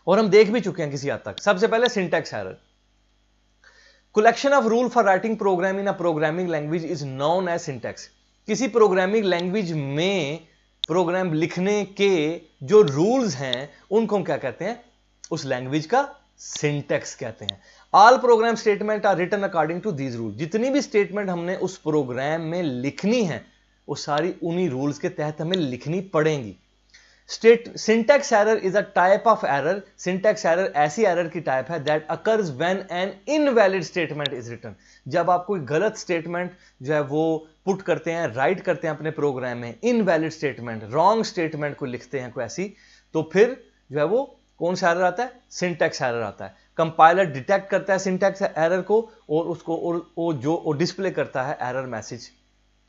और हम देख भी चुके हैं किसी हद तक। सबसे पहले syntax error. Collection of rule for writing program in a programming language is known as syntax। किसी प्रोग्रामिंग लैंग्वेज में प्रोग्राम लिखने के जो रूल्स हैं उनको हम क्या कहते हैं, उस लैंग्वेज का सिंटैक्स कहते हैं। All program statement are written according to these rule. जितनी भी स्टेटमेंट हमने उस प्रोग्राम में लिखनी है वो सारी उन्हीं रूल्स के तहत हमें लिखनी पड़ेंगी। Syntax error is a type of error. Syntax error ऐसी एरर की टाइप है that occurs when an invalid statement is written. जब आप कोई गलत स्टेटमेंट जो है वो पुट करते हैं, राइट करते हैं अपने प्रोग्राम में, इनवैलिड स्टेटमेंट, रॉन्ग स्टेटमेंट को लिखते हैं कोई ऐसी, तो फिर जो है वो कौन सा एरर आता है, सिंटैक्स एरर आता है। कंपाइलर डिटेक्ट करता है सिंटैक्स एरर को और उसको जो डिस्प्ले करता है एरर मैसेज,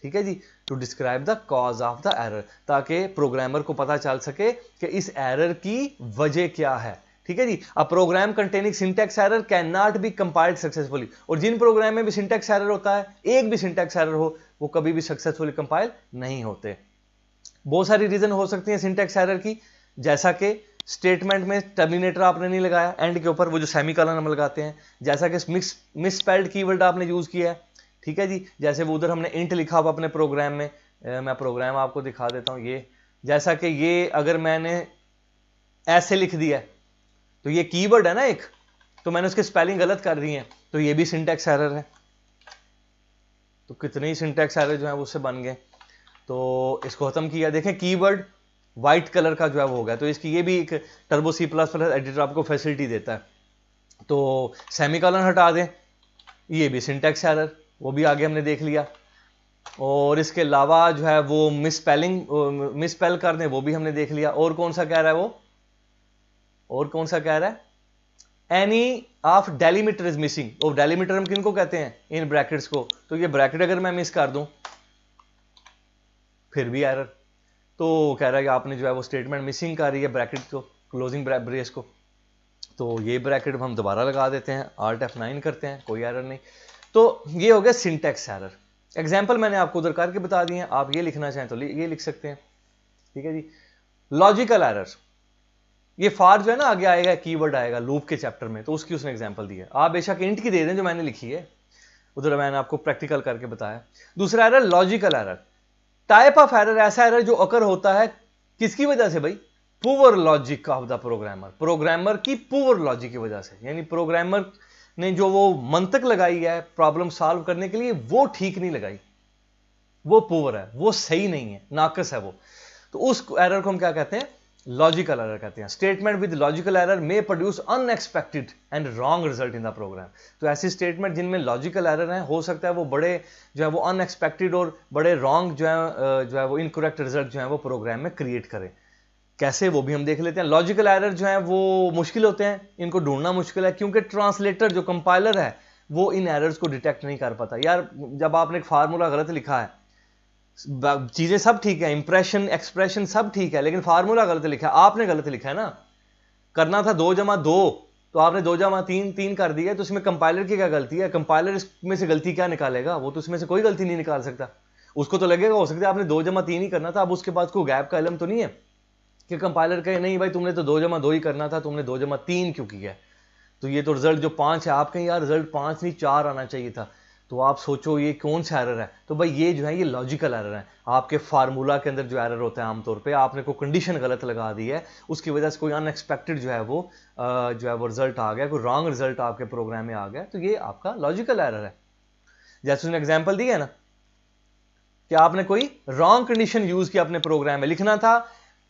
ठीक है जी, to describe the cause of the error, ताकि प्रोग्रामर को पता चल सके कि इस एरर की वजह क्या है, ठीक है जी। A program containing syntax error can not be compiled successfully. और जिन प्रोग्राम में भी सिंटैक्स एरर होता है, एक भी सिंटैक्स एरर हो, वो कभी भी सक्सेसफुली कंपाइल नहीं होते। बहुत सारी रीजन हो सकती है सिंटैक्स एरर की, जैसा कि स्टेटमेंट में टर्मिनेटर आपने नहीं लगाया एंड के ऊपर, वो जो सेमीकोलन हम लगाते हैं, जैसा कि मिसस्पेल्ड कीवर्ड आपने यूज किया है, ठीक है जी, जैसे वो उधर हमने इंट लिखा हुआ अपने प्रोग्राम में। मैं प्रोग्राम आपको दिखा देता हूं, ये जैसा कि ये अगर मैंने ऐसे लिख दिया तो ये कीवर्ड है ना एक, तो मैंने उसके स्पेलिंग गलत कर दी है, तो ये भी सिंटैक्स एरर है। तो कितने ही सिंटैक्स एरर जो है उससे बन गए। तो इसको खत्म किया, देखें कीवर्ड व्हाइट कलर का जो है वो हो गया। तो इसकी ये भी एक टर्बो C++ एडिटर आपको फैसिलिटी देता है। तो सेमीकोलन हटा दें, ये भी सिंटैक्स एरर, वो भी आगे हमने देख लिया। और इसके अलावा जो है वो मिसस्पेल कर दें वो भी हमने देख लिया। और कौन सा कह रहा है वो, और कौन सा कह रहा है, any of delimiter is missing. और डेलीमीटर हम किनको कहते हैं, इन ब्रैकेट्स को। तो ये ब्रैकेट अगर मैं मिस कर दूं फिर भी एरर। तो कह रहा है कि आपने जो है वो स्टेटमेंट मिसिंग कर रही है ब्रैकेट को, क्लोजिंग ब्रेस को। तो ये ब्रैकेट हम दोबारा लगा देते हैं, Alt F9 करते हैं, कोई एरर नहीं। तो ये हो गया सिंटैक्स एरर। एग्जाम्पल मैंने आपको उधर करके बता दिए हैं, आप ये लिखना चाहें तो ये लिख सकते हैं, ठीक है जी। लॉजिकल एरर, ये फार जो है ना आगे आएगा, कीवर्ड आएगा लूप के चैप्टर में, तो उसकी उसने एग्जांपल दी है। आप बेशक इंट की दे दें जो मैंने लिखी है, उधर मैंने आपको प्रैक्टिकल करके बताया। दूसरा error logical error, type of error, ऐसा एरर जो अकर होता है किसकी वजह से भाई, poor logic of the programmer, programmer की पुअर लॉजिक की वजह से। यानी प्रोग्रामर ने जो वो मंतक लगाई है प्रॉब्लम सॉल्व करने के लिए वो ठीक नहीं लगाई, वो पुअर है, वो सही नहीं है, नाकस है वो। तो उस एरर को हम क्या कहते हैं, लॉजिकल एरर कहते हैं। Statement with logical error may produce unexpected and wrong result in the program. तो ऐसी स्टेटमेंट जिनमें लॉजिकल एरर है, हो सकता है वो बड़े जो है वो अनएक्सपेक्टेड और बड़े रॉन्ग जो है वो इनकरेक्ट रिजल्ट जो है वो प्रोग्राम में क्रिएट करें। कैसे, वो भी हम देख लेते हैं। लॉजिकल एरर जो है वो मुश्किल होते हैं, इनको ढूंढना मुश्किल है, क्योंकि ट्रांसलेटर जो कंपाइलर है वो इन एरर्स को डिटेक्ट नहीं कर पाता। यार जब आपने एक फार्मूला गलत लिखा है, चीजें सब ठीक है, इंप्रेशन एक्सप्रेशन सब ठीक है, लेकिन फार्मूला गलत लिखा है, आपने गलत लिखा है ना। करना था 2+2, तो आपने 2+3 कर दिया, तो इसमें कंपाइलर की क्या गलती है, कंपाइलर इसमें से गलती क्या निकालेगा, वो तो इसमें से कोई गलती नहीं निकाल सकता। उसको तो लगेगा हो सकता है आपने 2+3 ही करना था, अब उसके बाद कोई गैप का इलम तो नहीं है कि कंपाइलर कहे नहीं भाई तुमने तो 2+2 ही करना था, तुमने 2+3 क्यों किया। तो ये तो रिजल्ट जो 5 है, आप कहीं यार रिजल्ट 5 नहीं 4 आना चाहिए था। तो आप सोचो ये कौन सा एरर है, तो भाई ये जो है ये लॉजिकल एरर है। आपके फार्मूला के अंदर जो एरर होता है आमतौर पे, आपने कोई कंडीशन गलत लगा दी है, उसकी वजह से कोई अनएक्सपेक्टेड जो है वो रिजल्ट आ गया, कोई रॉन्ग रिजल्ट आपके प्रोग्राम में आ गया, तो ये आपका लॉजिकल एरर है। जैसे उसने एग्जाम्पल दी है ना कि आपने कोई रॉन्ग कंडीशन यूज किया अपने प्रोग्राम में, लिखना था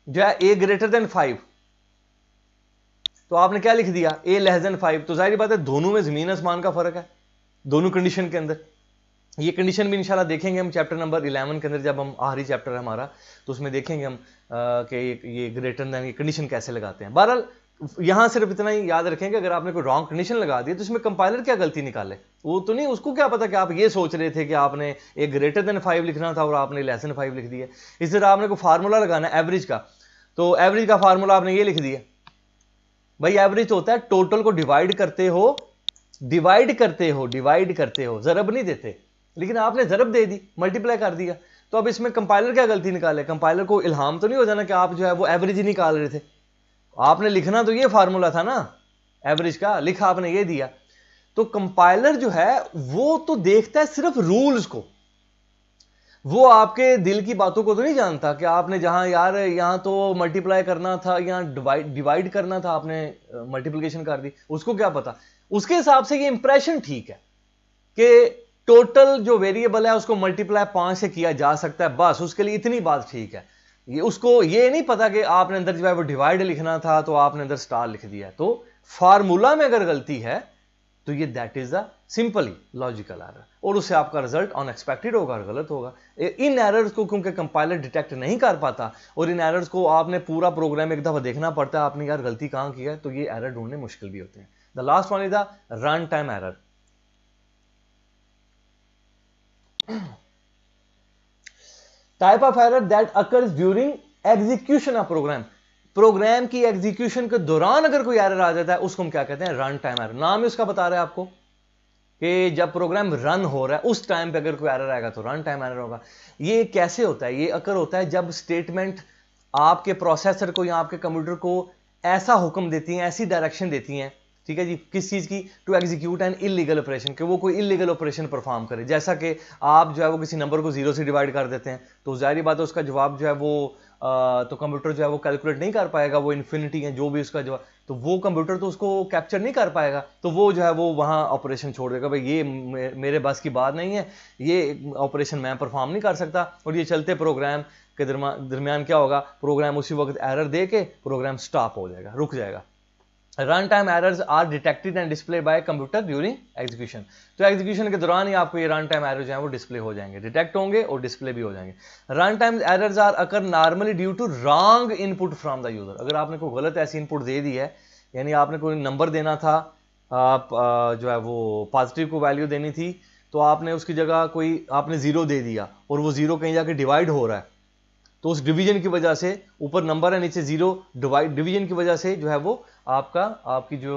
जो है a>5, तो आपने क्या लिख दिया a<5। तो जाहिर बात है दोनों में जमीन आसमान का फर्क है, दोनों कंडीशन के अंदर। ये कंडीशन भी इंशाल्लाह देखेंगे हम चैप्टर नंबर 11 के अंदर, जब हम आखिरी चैप्टर है हमारा, तो उसमें देखेंगे हम कि ये ग्रेटर देन ये कंडीशन कैसे लगाते हैं। बहरहाल यहां सिर्फ इतना ही याद रखेंगे, अगर आपने कोई रॉन्ग कंडीशन लगा दी तो इसमें कंपाइलर क्या गलती निकाले, वो तो नहीं, उसको क्या पता कि आप ये सोच रहे थे कि आपने एक >5 लिखना था और आपने <5 लिख दिया। इस तरह आपने कोई फार्मूला लगाना है एवरेज का, तो एवरेज का फार्मूला आपने ये लिख दिया। भाई एवरेज होता है टोटल को डिवाइड करते हो, जरब नहीं देते, लेकिन आपने जरब दे दी, मल्टीप्लाई कर दिया। तो अब इसमें कंपाइलर क्या गलती निकाले, कंपाइलर को इल्हाम तो नहीं हो जाना कि आप जो है वो एवरेज ही निकाल रहे थे। आपने लिखना तो ये फार्मूला था ना एवरेज का, लिखा आपने ये दिया। तो कंपाइलर जो है वो तो देखता है सिर्फ रूल्स को, वो आपके दिल की बातों को तो नहीं जानता कि आपने जहां यार यहां तो मल्टीप्लाई करना था, यहां डिवाइड करना था, आपने मल्टीप्लिकेशन कर दी, उसको क्या पता। उसके हिसाब से ये इंप्रेशन ठीक है कि टोटल जो वेरिएबल है उसको मल्टीप्लाई 5 से किया जा सकता है, बस उसके लिए इतनी बात ठीक है। ये उसको ये नहीं पता कि आपने अंदर जो है वो डिवाइड लिखना था तो आपने अंदर स्टार लिख दिया। तो फार्मूला में अगर गलती है तो ये that is the simply logical error, और उससे आपका रिजल्ट अनएक्सपेक्टेड होगा और गलत होगा। इन एरर्स को क्योंकि कंपाइलर डिटेक्ट नहीं कर पाता, और इन एरर्स को आपने पूरा प्रोग्राम एक दफा देखना पड़ता है, आपने यार गलती कहां की है, तो ये एरर ढूंढने मुश्किल भी होते हैं। The last one is the run time error. Type of error that occurs during execution of program, program की एग्जीक्यूशन के दौरान अगर कोई एरर आ जाता है उसको हम क्या कहते हैं, रन टाइम एरर। नाम ही उसका बता रहा है आपको कि जब प्रोग्राम रन हो रहा है उस टाइम पे अगर कोई एरर आएगा तो रन टाइम एरर होगा। ये कैसे होता है, ये अकर होता है जब स्टेटमेंट आपके प्रोसेसर को या आपके कंप्यूटर को ऐसा हुक्म देती हैं, ऐसी डायरेक्शन देती हैं, ठीक है जी, किस चीज की, to execute an illegal operation, कि वो कोई इलीगल ऑपरेशन परफॉर्म करे। जैसा कि आप जो है वो किसी नंबर को 0 से डिवाइड कर देते हैं, तो जाहिर बात है उसका जवाब जो है वो तो कंप्यूटर जो है वो कैलकुलेट नहीं कर पाएगा, वो इन्फिनिटी है जो भी उसका जवाब, तो वो कंप्यूटर तो उसको कैप्चर नहीं कर पाएगा, तो वो जो है वो वहाँ ऑपरेशन छोड़ देगा, भाई ये मेरे बस की बात नहीं है, ये ऑपरेशन मैं परफॉर्म नहीं कर सकता। और ये चलते प्रोग्राम के दरमियान क्या होगा, प्रोग्राम उसी वक्त एरर दे के प्रोग्राम स्टॉप हो जाएगा, रुक जाएगा। Run time errors are detected and display by computer during execution. तो एग्जीक्यूशन के दौरान ही आपको ये रन टाइम एरर जो है वो डिस्प्ले हो जाएंगे, डिटेक्ट होंगे और डिस्प्ले भी हो जाएंगे। Run time errors are occur normally due to wrong input from the user. अगर आपने कोई गलत ऐसी इनपुट दे दी है, यानी आपने कोई नंबर देना था, आप जो है वो पॉजिटिव को वैल्यू देनी थी, तो आपने उसकी जगह कोई आपने जीरो दे दिया और वो जीरो कहीं जाके डिवाइड हो रहा है, तो उस डिवीजन की वजह से, ऊपर नंबर है नीचे जीरो, डिवीजन की वजह से जो है वो आपकी जो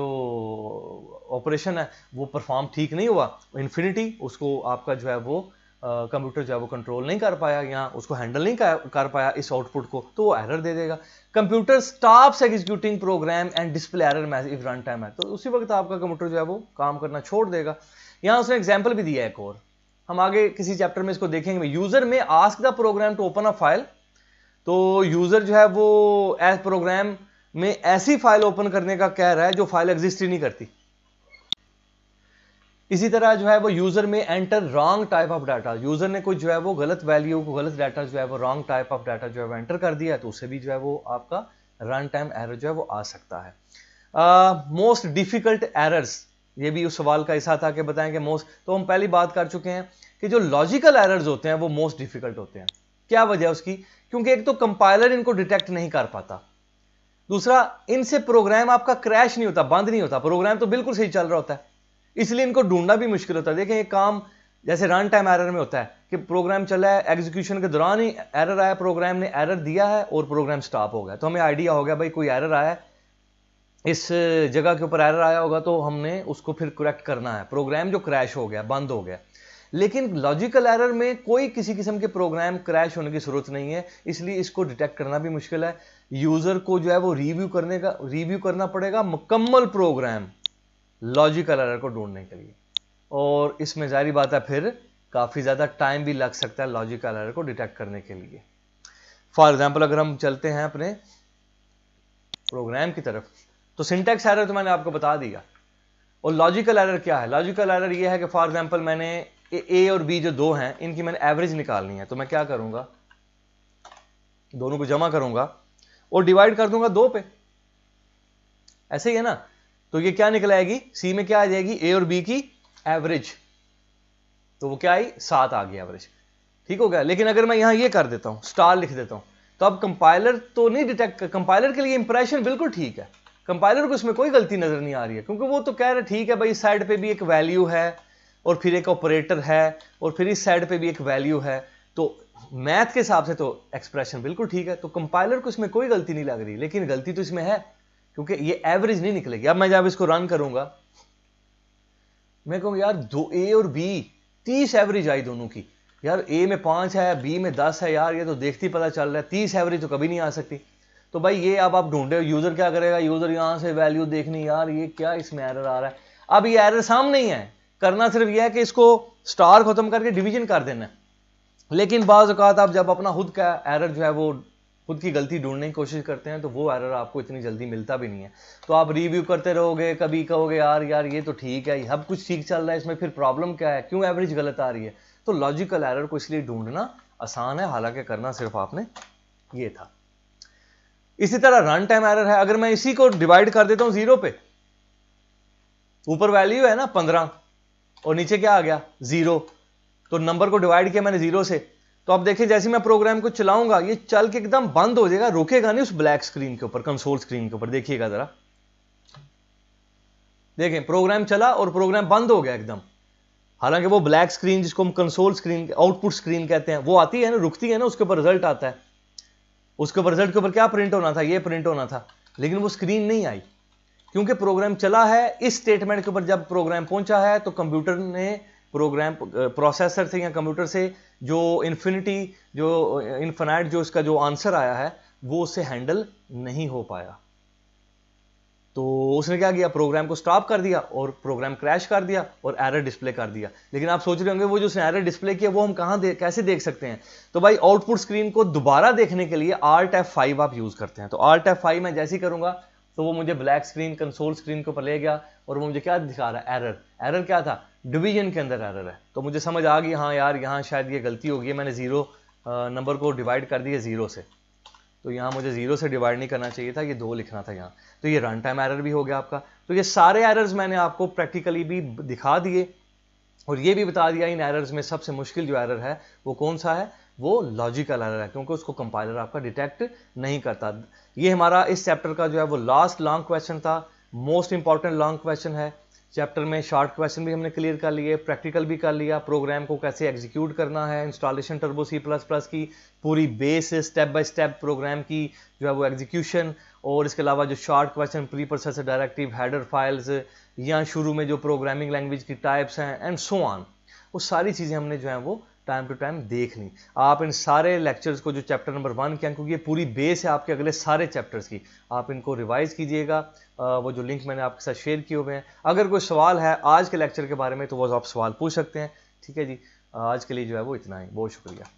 ऑपरेशन है वो परफॉर्म ठीक नहीं हुआ, इन्फिनिटी उसको आपका जो है वो कंप्यूटर जो है वो कंट्रोल नहीं कर पाया या उसको हैंडल नहीं कर पाया इस आउटपुट को, तो वो एरर दे देगा। Computer stops executing program and display error message if run time है, तो उसी वक्त आपका कंप्यूटर जो है वो काम करना छोड़ देगा। यहां उसने एग्जाम्पल भी दिया है एक और, हम आगे किसी चैप्टर में इसको देखेंगे। User may ask the program to open a file, तो यूजर जो है वो एज प्रोग्राम में ऐसी फाइल ओपन करने का कह रहा है जो फाइल एग्जिस्ट ही नहीं करती। इसी तरह जो है वो यूजर में enter wrong type of data, user ने कोई जो है वो गलत वैल्यू को, गलत डाटा जो है वो रॉन्ग टाइप ऑफ डाटा जो है वो एंटर कर दिया, तो उससे भी जो है वो आपका रन टाइम एरर जो है वो आ सकता है। मोस्ट डिफिकल्ट एरर्स, ये भी उस सवाल का हिस्सा था कि बताएं कि मोस्ट, तो हम पहली बात कर चुके हैं कि जो लॉजिकल एरर्स होते हैं वो मोस्ट डिफिकल्ट होते हैं। क्या वजह है उसकी? क्योंकि एक तो कंपाइलर इनको डिटेक्ट नहीं कर पाता, दूसरा इनसे प्रोग्राम आपका क्रैश नहीं होता, बंद नहीं होता, प्रोग्राम तो बिल्कुल सही चल रहा होता है, इसलिए इनको ढूंढना भी मुश्किल होता है। देखें ये काम जैसे रन टाइम एरर में होता है कि प्रोग्राम चला है, एग्जीक्यूशन के दौरान ही एरर आया, प्रोग्राम ने एरर दिया है और प्रोग्राम स्टॉप हो गया, तो हमें आइडिया हो गया भाई कोई एरर आया है, इस जगह के ऊपर एरर आया होगा, तो हमने उसको फिर करेक्ट करना है, प्रोग्राम जो क्रैश हो गया, बंद हो गया। लेकिन लॉजिकल एरर में कोई किसी किस्म के प्रोग्राम क्रैश होने की जरूरत नहीं है, इसलिए इसको डिटेक्ट करना भी मुश्किल है। यूजर को जो है वो रिव्यू करना पड़ेगा मुकम्मल प्रोग्राम लॉजिकल एरर को ढूंढने के लिए, और इसमें जारी बात है फिर काफी ज्यादा टाइम भी लग सकता है लॉजिकल एरर को डिटेक्ट करने के लिए। फॉर एग्जाम्पल अगर हम चलते हैं अपने प्रोग्राम की तरफ, तो सिंटैक्स एरर तो मैंने आपको बता दिया, और लॉजिकल एरर क्या है? लॉजिकल एरर ये है कि फॉर एग्जांपल मैंने ए और बी जो दो हैं इनकी मैंने एवरेज निकालनी है, तो मैं क्या करूंगा, दोनों को जमा करूंगा और डिवाइड कर दूंगा 2 पे, ऐसे ही है ना। तो ये क्या निकल आएगी, सी में क्या आ जाएगी, ए और बी की एवरेज, तो वो क्या आई 7 आ गई एवरेज, ठीक हो गया। लेकिन अगर मैं यहां ये कर देता हूं, स्टार लिख देता हूं, तो अब कंपाइलर तो नहीं डिटेक्ट, कंपाइलर के लिए इंप्रेशन बिल्कुल ठीक है, कंपाइलर को इसमें कोई गलती नजर नहीं आ रही है, क्योंकि वो तो कह रहे ठीक है भाई इस साइड पे भी एक वैल्यू है और फिर एक ऑपरेटर है और फिर इस साइड पे भी एक वैल्यू है, तो मैथ के हिसाब से तो एक्सप्रेशन बिल्कुल ठीक है, तो कंपाइलर को इसमें कोई गलती नहीं लग रही। लेकिन गलती तो इसमें है क्योंकि ये एवरेज नहीं निकलेगी। अब मैं जब इसको रन करूंगा, मैं कहूंगा यार दो ए और बी 30 एवरेज आई दोनों की, यार ए में 5 है, बी में 10 है, यार ये तो देखती पता चल रहा है 30 एवरेज तो कभी नहीं आ सकती। तो भाई ये अब आप ढूंढे, यूजर क्या करेगा, यूजर यहां से वैल्यू देखनी, यार ये क्या इसमें एरर आ रहा है। अब ये एरर सामने ही है, करना सिर्फ यह है कि इसको स्टार खत्म करके डिवीजन कर देना है। लेकिन बाज़ औक़ात आप जब अपना खुद का एरर जो है वो खुद की गलती ढूंढने की कोशिश करते हैं, तो वो एरर आपको इतनी जल्दी मिलता भी नहीं है, तो आप रिव्यू करते रहोगे, कभी कहोगे यार ये तो ठीक है, सब कुछ ठीक चल रहा है, इसमें फिर प्रॉब्लम क्या है, क्यों एवरेज गलत आ रही है। तो लॉजिकल एरर को इसलिए ढूंढना आसान है, हालांकि करना सिर्फ आपने ये था। इसी तरह रन टाइम एरर है, अगर मैं इसी को डिवाइड कर देता हूं 0 पे, ऊपर वैल्यू है ना 15 और नीचे क्या आ गया 0, तो नंबर को डिवाइड किया मैंने 0 से, तो अब देखिए जैसे मैं प्रोग्राम को चलाऊंगा ये चल के एकदम बंद हो जाएगा, रुकेगा नहीं उस ब्लैक स्क्रीन के ऊपर, कंसोल स्क्रीन के ऊपर। देखिएगा जरा, देखें प्रोग्राम चला और प्रोग्राम बंद हो गया एकदम, हालांकि वो ब्लैक स्क्रीन जिसको हम कंसोल स्क्रीन, आउटपुट स्क्रीन कहते हैं, वो आती है ना, रुकती है ना, उसके ऊपर रिजल्ट आता है, उसके ऊपर रिजल्ट के ऊपर क्या प्रिंट होना था, ये प्रिंट होना था, लेकिन वो स्क्रीन नहीं आई क्योंकि प्रोग्राम चला है। इस स्टेटमेंट के ऊपर जब प्रोग्राम पहुंचा है तो कंप्यूटर ने प्रोग्राम प्रोसेसर से या कंप्यूटर से जो इन्फिनाइट जो इसका जो आंसर आया है वो उससे हैंडल नहीं हो पाया, तो उसने क्या किया, प्रोग्राम को स्टॉप कर दिया और प्रोग्राम क्रैश कर दिया और एरर डिस्प्ले कर दिया। लेकिन आप सोच रहे होंगे वो जो उसने एरर डिस्प्ले किया वो हम कैसे देख सकते हैं, तो भाई आउटपुट स्क्रीन को दोबारा देखने के लिए Alt F5 आप यूज करते हैं। तो Alt F5 मैं जैसे ही करूंगा तो वो मुझे ब्लैक स्क्रीन कंसोल स्क्रीन के ऊपर ले गया और वो मुझे क्या दिखा रहा है, एरर क्या था, डिवीजन के अंदर एरर है। तो मुझे समझ आ गई हाँ यार यहाँ शायद ये गलती हो गई है, मैंने 0 नंबर को डिवाइड कर दिया 0 से, तो यहाँ मुझे 0 से डिवाइड नहीं करना चाहिए था, ये 2 लिखना था यहाँ। तो ये रन टाइम एरर भी हो गया आपका। तो ये सारे एरर्स मैंने आपको प्रैक्टिकली भी दिखा दिए और ये भी बता दिया इन एरर्स में सबसे मुश्किल जो एरर है वो कौन सा है, वो लॉजिकल एरर है, क्योंकि उसको कंपाइलर आपका डिटेक्ट नहीं करता। ये हमारा इस चैप्टर का जो है वो लास्ट लॉन्ग क्वेश्चन था, मोस्ट इंपॉर्टेंट लॉन्ग क्वेश्चन है। चैप्टर में शॉर्ट क्वेश्चन भी हमने क्लियर कर लिए, प्रैक्टिकल भी कर लिया, प्रोग्राम को कैसे एग्जीक्यूट करना है, इंस्टॉलेशन टर्बो C++ की पूरी base step by step program की जो है वो एग्जीक्यूशन, और इसके अलावा जो short question pre processor directive, header files, या शुरू में जो प्रोग्रामिंग लैंग्वेज की टाइप्स हैं एंड सो ऑन, वो सारी चीज़ें हमने जो है वो टाइम टू टाइम देख ली। आप इन सारे लेक्चर्स को जो चैप्टर नंबर 1 किया, क्योंकि ये पूरी बेस है आपके अगले सारे चैप्टर्स की, आप इनको रिवाइज कीजिएगा। वो जो लिंक मैंने आपके साथ शेयर किए हुए हैं, अगर कोई सवाल है आज के लेक्चर के बारे में तो वो आप सवाल पूछ सकते हैं। ठीक है जी, आज के लिए जो है वो इतना ही, बहुत शुक्रिया।